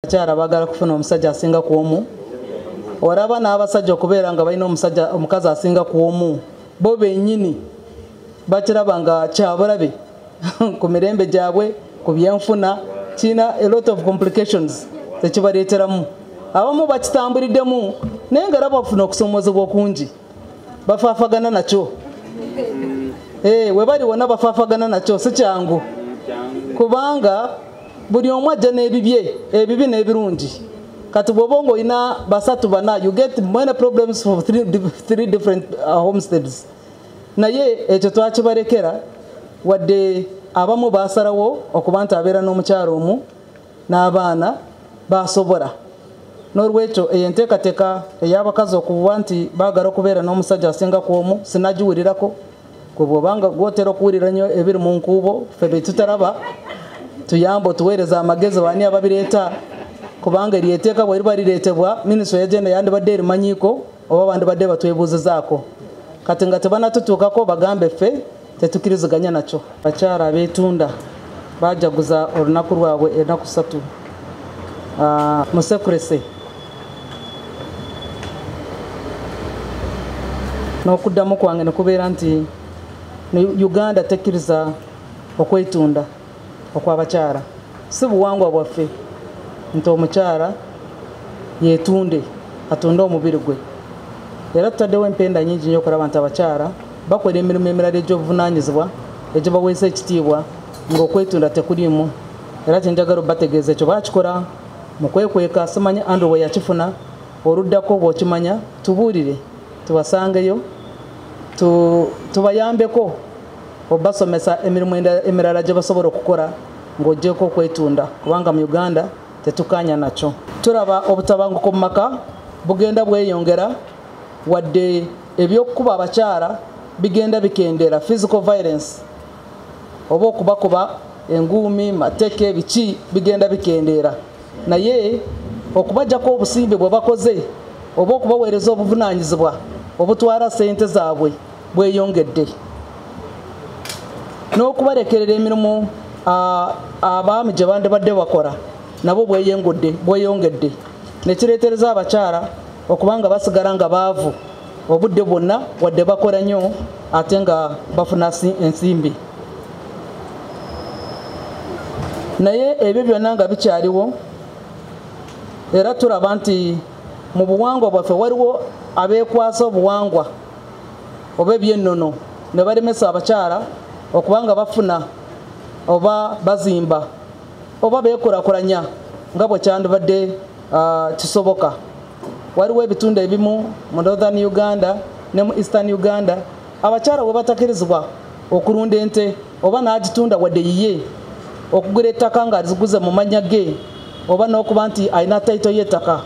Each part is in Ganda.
Abakyala bagala kufuna omusajja asinga ku omu. Oraba n'abasajja okubeera nga balina omukazi asinga ku omu. Bo bennyini bakiraba nga kyabulabe ku mirembe gyabwe, ku byenfuna, kina a lot of complications tekibaleeteramu. Abamu bakitambuliddemu naye nga era bafuna okusoomozebwa okungi. Bafaafagana nakyo. We bali wonna bafaafagana nakyo si kyangu. Kubanga buli omu ajja n'ebibye, ebibi n'ebirungi. Kati bw'oba ng'olina basatu bana, you get many problems for three different homesteads. Naye ekyo twakibalekera wadde abamu baasalawo okuba nti abeera n'omukyala omu n'abaana baasobola. N'olwekyo eyo enteekateeka ey'abakazi okuba nti baagala okubeera n'omusajja asinga ku omu sinnagiwulirako. Gwe bw'obanga gw'otera okuwulira nnyo ebiri mu nkuubo, ffe be tutaraba tuyambe otuweereza amagezi baani ababireeta, kubanga eryeteeka bwe liba lireetebwa minisitule y'agenda yandibadde erimanyiiko oba bandibadde batwebuuzizaako. Kati nga tebanatutuukako bagambe ffe tetukkiriziganya nakyo. Abakyala abeetunda baajaguza olunaku lwabwe ennaku 3 mu sekurese. N'okuddamu kwange ne kubeera nti Uganda tekkiriza okwetunda okw'abakyala. Si buwangwa bwaffe nti omukyala yeetunde atunde omubiri gwe. Era tutaddewo empenda nnyingi nnyo okulaba nti abakyala bakola emirimu emirala egy'obuvunaanyizibwa egibaweesa ekitiibwa ng'okwetunda tekuliimu. Era kyenjagala obategeeza ekyo bakikola mu kwekweka. Simanyi Andrew bwe yakifuna oluddako bw'okimanya tubuulire tubasangeyo tubayambeko obasomesa emirimu emirala gye basobola okukola ng'oggyeko okwetunda, kubanga mu Uganda tetukkaanya nakyo. Tulaba obutabanguko mu maka bugenda bweyongera wadde eby'okukuba abakyala bigenda bikendera, physical violence oba okubakuba enguumi, mateke, biki bigenda bikendeera. Naye okubajjako obusimbe bwe bakoze oba okubaweereza obuvunaanyizibwa obutwala ssente zaabwe bweyongedde. N'okubalekerera emirimu abaami gye bandibadde bakola nabo bweyongedde. Ne kireetereza abakyala okubanga basigala nga baavu obudde bwonna wadde bakola nnyo ate nga bafuna ensimbi. Naye ebyo byonna nga bikyaliwo, era tulaba nti mu buwangwa bwaffe waliwo abeekwasa obuwangwa oba ebyennono ne balemesa abakyala okubanga bafuna oba bazimba oba beekulakulanya nga bwe kyandibadde kisoboka. Waliwo ebitundu ebimu mu Northern Uganda ne mu Eastern Uganda abakyala bwe batakkirizibwa okulunda ente oba n'agitunda wadde yiye, okugula ettaka ng'aziguze mu mannya ge oba n'okuba nti alina tayito y'ettaka,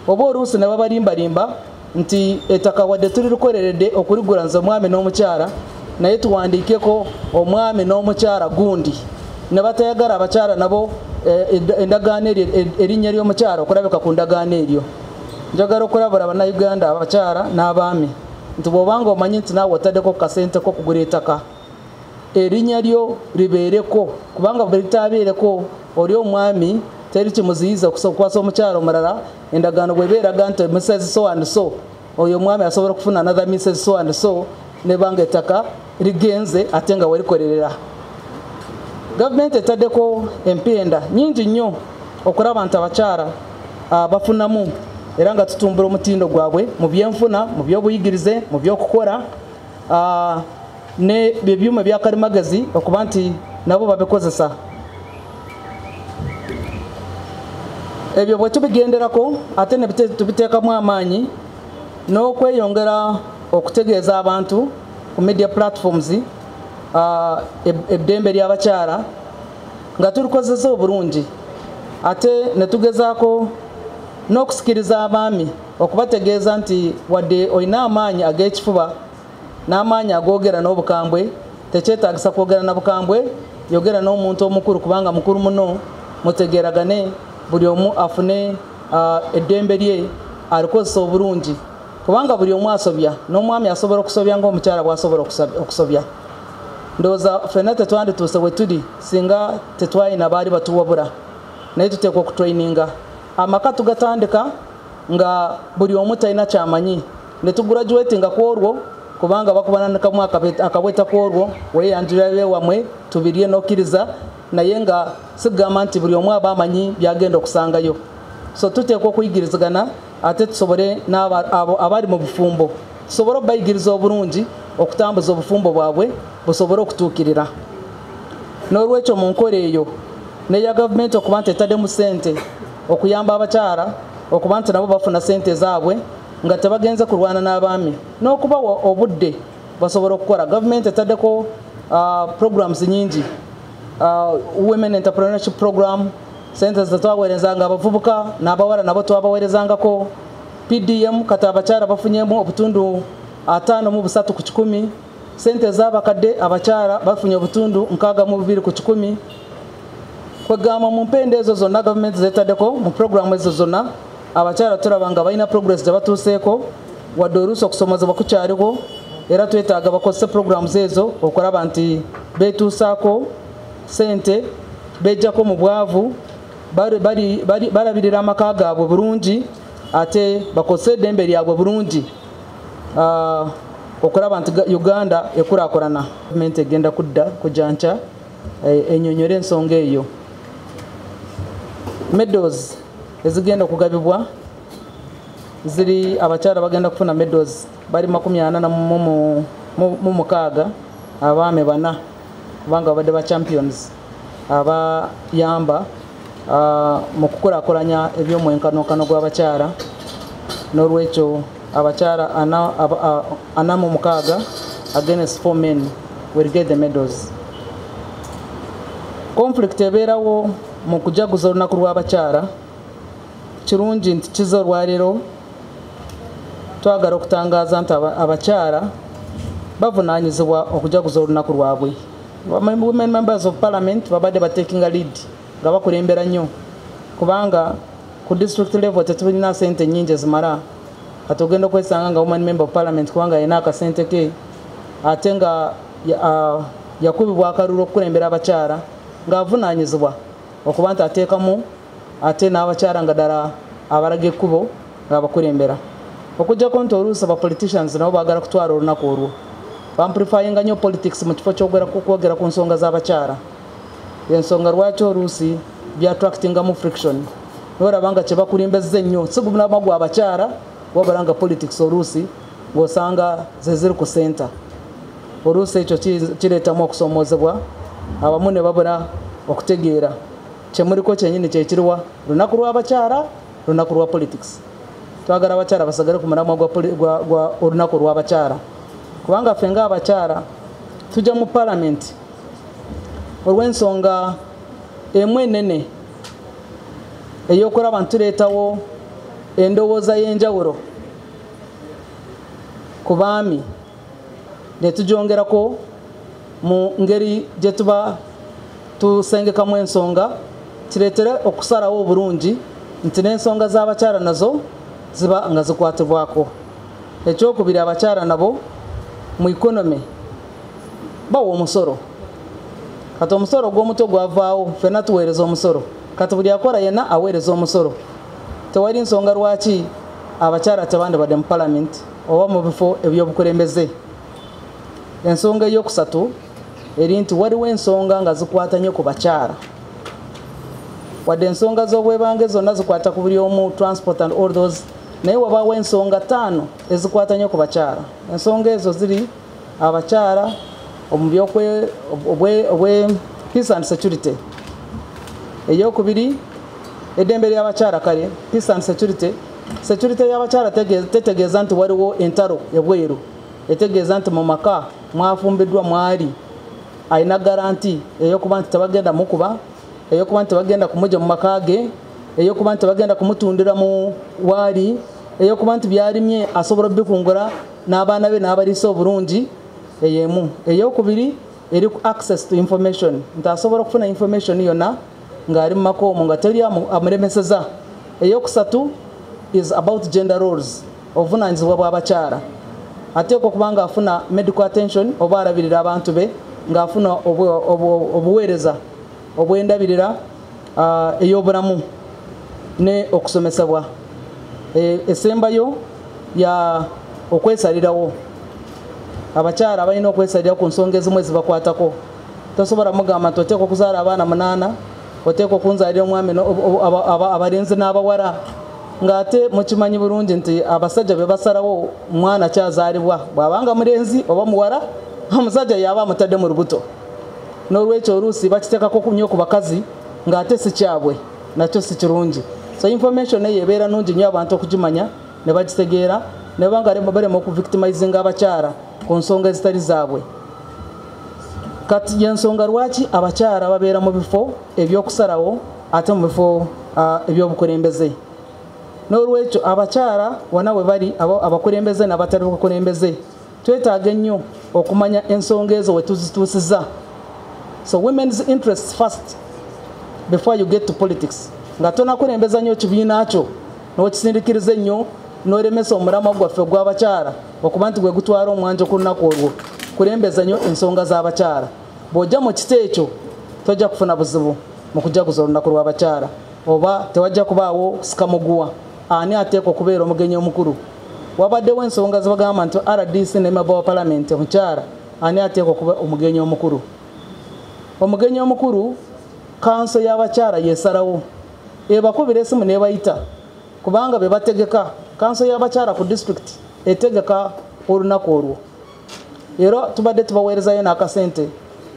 oba oluusi ne babalimbalimba nti ettaka wadde tulirikoleredde okuligula nze omwami n'omukyala naye tuwandiikeko omwami n'omukyala gundi. Ne batayagala abakyala nabo endagaano eryo erinnya ly'omukyala okulabika ku ndagaano eryo. Njagala okulabula bannayuganda abakyala n'abaami nti bw'obanga omanyi nti naawe otaddeko kasente ko kugula ettaka, erinnya lyo libeereko, kubanga bwe litaabeereko oli omwami teri kimuziyiza okukwasa omukyala omulala. Endagaano bw'ebeeraga nti Mrs. so and so, oyo omwami asobola okufuna another Mrs. so and so ne banga ettaka ligenze ate nga welikolerera. Gavumenti etaddeko empenda nnyingi nnyo okulaba nti abakyala bafunamu era nga tutumbula omutindo gwabwe mu byenfuna, mu by'obuyigirize, mu by'okukola ne ebyuma byakalimagezi okuba nti nabo babikozesa. Ebyo bwe tubigenderako ate ne tubiteekamu amaanyi n'okweyongera okutegeeza abantu ku media platforms eddembe ly'abakyala nga tulikozesa obulungi, ate ne tugezaako n'okusikiriza abaami okubategeeza nti wadde olina amaanyi ag'ekifuba n'amaanyi agoogera n'obukambwe, tekyetaagisa kwogera na bukambwe, yogera n'omuntu omukulu kubanga mukulu muno, mutegeeragane, buli omu afune eddembe lye alikozesa obulungi, kubanga buli omu asobya, n'omwami asobola okusobya ng'omukyala bw'asobola okusobya. Ndowooza ffenna tetwandituuse we tuli singa tetwalina baali batuwabula. naye tuteekwa okutraininga amaka tugatandika nga buli omu talina kyamanyi ne tugraduatinga ku olwo kubanga bakubananikamu akabweta ku olwo weeyanjulira bewamwe tubirye n'okkiriza naye nga sigamba nti buli omu aba amanyi byagenda okusangayo so tuteekwa okuyigirizigana ate tusobole abali mu bufumbo tusobole okubayigiriza obulungi okutambuza obufumbo bwabwe busobole okutuukirira n'olwekyo mu nkola eyo neya gavumenti okuba nti etaddemu ssente okuyamba abakyala okuba nti nabo bafuna ssente zaabwe nga tebagenze kulwana n'abaami n'okubawa obudde basobola okukola gavumenti etaddeko programs nyingi women entrepreneurship program ssente zetwaweerezanga abavubuka n'abawala nabo twabaweerezangako PDM kati abakyala bafunyemu obutundu 53 ku 100 ssente z'abakadde abakyala bafunye obutundu 62 ku 100 kwegamba mu mpenda ezo zonna gavumenti zetaddeko mu programu ezo zonna abakyala tulaba nga balina progress gye batuuseeko wadde oluusi okusomozebwa kukyaliwo era twetaaga bakozese programs ezo okulaba nti beetuusaako ssente bejjako mu bwavu balabirira amaka gaabwe bulungi ate bakozese eddembe lyabwe bulungi okulaba nti Uganda ekulaakulana gavumenti egenda kudda kujanca ennyonnyole ensonga eyo medals ezigenda okugabibwa ziri abakyala bagenda kufuna medals bali 46 abaami 4 kubanga babadde ba champions abayamba mu kukulaakulanya ebyomwenkanonkano gw'abakyala n'olwekyo abakyala 46 against 4 men will get the medals. Conflict ebeerawo mu kujaguza olunaku lw'abakyala kirungi nti kiza olwaleero twagala okutangaaza nti abakyala bavunaanyizibwa okujaguza olunaku lwabwe. Women members of parliament babadde batekinga lead nga bakulembera nnyo kubanga ku district level tetulina ssente nnyingi ezimala ate ogenda okwesanga nga woman member of parliament kubanga alina akasente ke ate nga yakubibwa akalulu okukulembera abakyala ng'avunaanyizibwa okuba nti ateekamu ate n'abakyala nga ddala abalaga ekkubo ng'abakulembera okuggyako nti oluusi abapoliticians nabo baagala kutwala olunaku olwo bamplifyinga nnyo politics mu kifo ky'okwogera ku nsonga z'abakyala ensonga lwaki oluusi byattractingamu friction olaba nga kye bakulimbezza ennyo si gumulama gwa abakyala wabala nga politics oluusi ng'osanga ze ziri ku center oluusi ekyo kireetamu okusomoozebwa abamu ne babula okutegeera kyemuliko kyennyini kyekiriwa lunaku lw'abakyala lunaku lwa politics twagala abakyala basagale ku mulamwa gwa olunaku lw'abakyala kubanga ffe ng'abakyala tujja mu parliament olw'ensonga emu enene ey'okulaba ntuleetawo endowooza y'enjawulo ku baami ne tugyongerako mu ngeri gye tuba tusengekamu ensonga kireetere okusalawo obulungi nti n'ensonga z'abakyala nazo ziba nga zikwatibwako. Ekyokubiri abakyala nabo mu economy bawa omusolo kati omusolo gw'omuto gwavaawo ffenna tuweereza omusolo kati buli akola yenna aweereza omusolo tewali nsonga lwaki abakyala tebandibadde mu parliament oba mu bifo ebyobukulembeze. Ensonga ey'okusatu eri nti waliwo ensonga nga zikwata nnyo ku bakyala wadde ensonga z'obwebange zonna zikwata ku buli omu transport and all those naye wabaawo ensonga 5 ezikwata nnyo ku bakyala. Ensonga ezo ziri abakyala mu byobwe peace and security. Eyokubiri eddembe ly'abakyala kale peace and security. Security y'abakyala tetegeeza nti waliwo entalo ebweru etegeeza nti mu maka mwafumbiddwa mwali alina garanti ey'okuba nti tebagenda mukuba ey'okuba nti tebagenda kumujja mu maka ge ey'okuba nti tebagenda kumutundira mu waali ey'okuba nti byalimye asobola bikungula n'abaana be n'abaliisa obulungi ey'emu. Ey'okubiri eri access to information nti asobola okufuna information yonna ng'ali mu maka omwo nga teri amulemeseza. Ey'okusatu is about gender roles obuvunaanyizibwa bw'abakyala ateeka okuba nga afuna medical attention oba alabirira abantu be ng'afuna obuweereza obw'endabirira ey'obulamu ne okusomesebwa. Esembayo ya okwesalirawo. Abakyala balina okwesalira ku nsonga ezimu ezibakwatako. Tosobola mugamba nti oteekwa okuzaala abaana 8, oteekwa okunzaalira omwami abalenzi n'abawala, ng'ate mukimanyi bulungi nti abasajja be basalawo mwana kyazaalibwa bw'abanga mulenzi oba muwala, omusajja yaba amutadde mu lubuto. N'olwekyo oluusi bakiteekako nnyo ku bakazi ng'ate si kyabwe, nakyo si kirungi. So information eyo ebeera nnungi nnyo abantu okugimanya ne bagitegeera ne banga balema okuvictimizinga abakyala ku nsonga ezitali zaabwe. Kati y'ensonga lwaki abakyala babeera mu bifo ebyokusalawo ate mu bifo ebyobukulembeze. N'olwekyo abakyala wonna we bali abakulembeze n'abatali bakulembeze twetaaga ennyo okumanya ensonga ezo we tuzituusiza. So women's interests first before you get to politics. Nga tonakulembeza nnyo kibiina kyo n'okisindikiriza ennyo n'olemesa omulamwa gwaffe gw'abakyala okuba nti gwe gutwala omwanjo ku lunaku olwo. Kulembeza nnyo ensonga z'abakyala. Bw'ojja mu kiti ekyo tojja kufuna buzibu mu kujaguza olunaku lw'abakyala, oba tewajja kubaawo sikamuguwa. Ani ateekwa okubeera omugenyi omukulu? Wabaddewo ensonga zibagamba nti RDC ne member wa parliament omukyala ani ateekwa okuba omugenyi omukulu? Omugenyi omukulu kanso y'abakyala yesalawo ebakubira esimu nebayita kubanga be bategeka. Kanso y'abakyala ku district etegeka olunaku olwo. Era tubadde tubaweerezayo n'akasente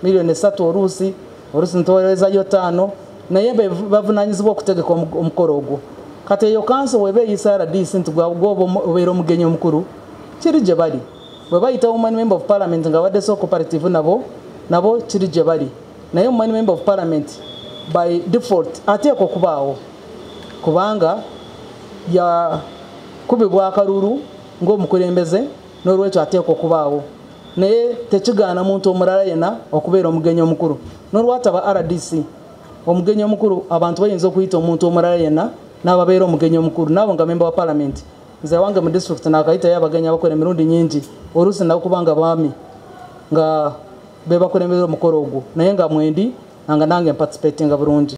milioni 3 oluusi ntuweerezayo 5 naye bavunaanyizibwa okutegeka omukolo ogwo. Kati eyo kanso weba eyisa RDC nti obeera omugenyi omukulu kiri gye bali. Bwe bayita woman member of parliament nga wadde so cooperative nabo kiri gye bali. Naye woman member of parliament by default ateekwa okubaawo kubanga yakubibwa akalulu ng'omukulembeze n'olwekyo ateekwa okubaawo. Naye tekigaana muntu omulala yena okubeera omugenyi omukulu. N'olwataba RDC omugenyi omukulu abantu bayinza okuyita omuntu omulala yena n'ababeera omugenyi omukulu nabo nga member wa parliament. Nze wange mu district n'akayitayo abagenyi abakola emirundi nyingi oluusi nabo kubanga baami nga be bakulembera omukolo ogwo naye nga mwendi nga nange participatinga bulungi.